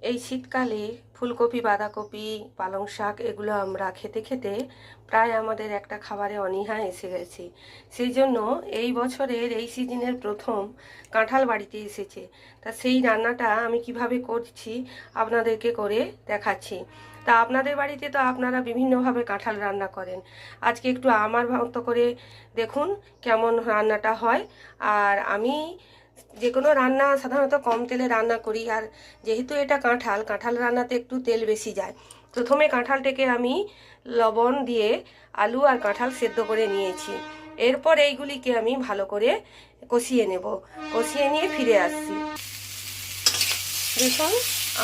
এই শীতকালে ফুলকপি, বাঁধাকপি, পালং শাক এগুলো আমরা খেতে খেতে প্রায় আমাদের একটা খাবারে অনীহা এসে গেছে। সেই জন্য এই বছরের এই সিজনের প্রথম কাঁঠাল বাড়িতে এসেছে। তা সেই রান্নাটা আমি কিভাবে করছি আপনাদেরকে করে দেখাচ্ছি। তা আপনাদের বাড়িতে তো আপনারা বিভিন্নভাবে কাঁঠাল রান্না করেন। আজকে একটু আমার মতো করে দেখুন কেমন রান্নাটা হয়। আর আমি যে কোনো রান্না সাধারণত কম তেলে রান্না করি। আর যেহেতু এটা কাঁঠাল রান্নাতে একটু তেল বেশি যায়। প্রথমে কাঁঠালটাকে আমি লবণ দিয়ে আলু আর কাঁঠাল সেদ্ধ করে নিয়েছি। এরপর এইগুলিকে আমি ভালো করে কষিয়ে নেব। কষিয়ে নিয়ে ফিরে আসছি। দেখুন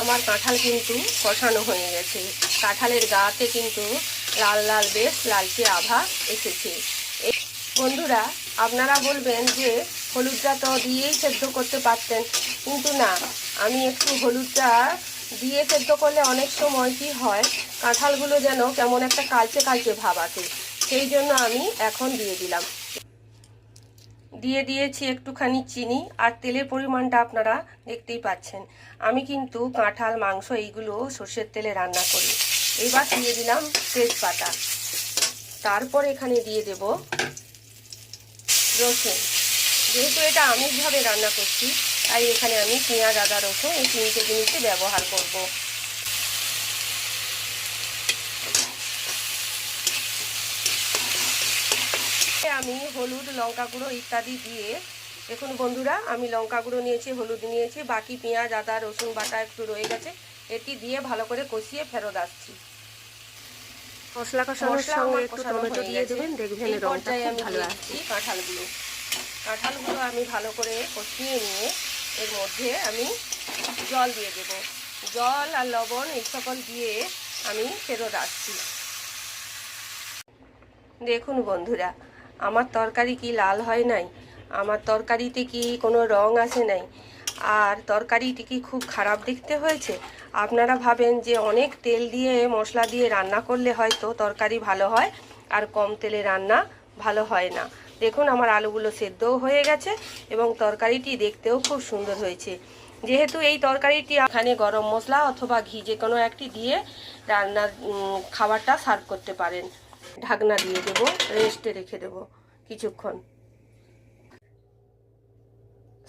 আমার কাঁঠাল কিন্তু কষানো হয়ে গেছে। কাঁঠালের গাতে কিন্তু লাল লাল বেশ লালচে আভা এসেছে। বন্ধুরা, আপনারা বলবেন যে হলুদটা তো দিয়েই সেদ্ধ করতে পারতেন, কিন্তু না, আমি একটু হলুদটা দিয়ে সেদ্ধ করলে অনেক সময় কি হয়, কাঁঠালগুলো যেন কেমন একটা কালচে কালচে ভাব আসে। সেই জন্য আমি এখন দিয়ে দিলাম। দিয়ে দিয়েছি একটুখানি চিনি, আর তেলের পরিমাণটা আপনারা দেখতেই পাচ্ছেন। আমি কিন্তু কাঁঠাল, মাংস এইগুলো সর্ষের তেলে রান্না করি। এবার দিয়ে দিলাম তেজপাতা। তারপর এখানে দিয়ে দেব রসুন। যেহেতু এটা আমিষভাবে রান্না করছি, তাই এখানে আমি পেঁয়াজ, আদা, রসুন এই তিনটে জিনিসই ব্যবহার করব। আমি হলুদ, লঙ্কা গুঁড়ো ইত্যাদি দিয়ে, দেখুন বন্ধুরা, আমি লঙ্কা গুঁড়ো নিয়েছি, হলুদ নিয়েছি, বাকি পেঁয়াজ, আদা, রসুন বাটা একটু রয়ে গেছে, এটি দিয়ে ভালো করে কষিয়ে ফেরত আসছি। মশলা কষানোর সঙ্গে একটু টমেটো দিয়ে দেবেন, দেখবেন রংটা খুব ভালো আসছে। কাঁঠালগুলো আমি ভালো করে কষিয়ে নিয়ে এর মধ্যে আমি জল দিয়ে দেব। জল আর লবণ এই সকল দিয়ে আমি ফেরত আসছি। দেখুন বন্ধুরা, আমার তরকারি কি লাল হয় নাই? আমার তরকারিতে কি কোনো রং আসে নাই? আর তরকারিটি কি খুব খারাপ দেখতে হয়েছে? আপনারা ভাবেন যে অনেক তেল দিয়ে, মশলা দিয়ে রান্না করলে হয়তো তরকারি ভালো হয়, আর কম তেলে রান্না ভালো হয় না। দেখুন আমার আলুগুলো সেদ্ধও হয়ে গেছে এবং তরকারিটি দেখতেও খুব সুন্দর হয়েছে। যেহেতু এই তরকারিটি এখানে গরম মশলা অথবা ঘি যে কোনো একটি দিয়ে রান্নার খাবারটা সার্ভ করতে পারেন। ঢাকনা দিয়ে দেবো, রেস্টে রেখে দেবো কিছুক্ষণ।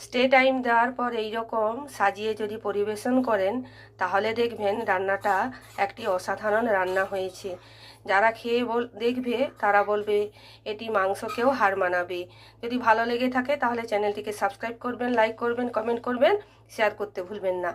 স্টে টাইম দেওয়ার পর এইরকম সাজিয়ে যদি পরিবেশন করেন, তাহলে দেখবেন রান্নাটা একটি অসাধারণ রান্না হয়েছে। যারা খেয়ে দেখবে তারা বলবে এটি মাংসকেও হার মানাবে। যদি ভালো লেগে থাকে তাহলে চ্যানেলটিকে সাবস্ক্রাইব করবেন, লাইক করবেন, কমেন্ট করবেন, শেয়ার করতে ভুলবেন না।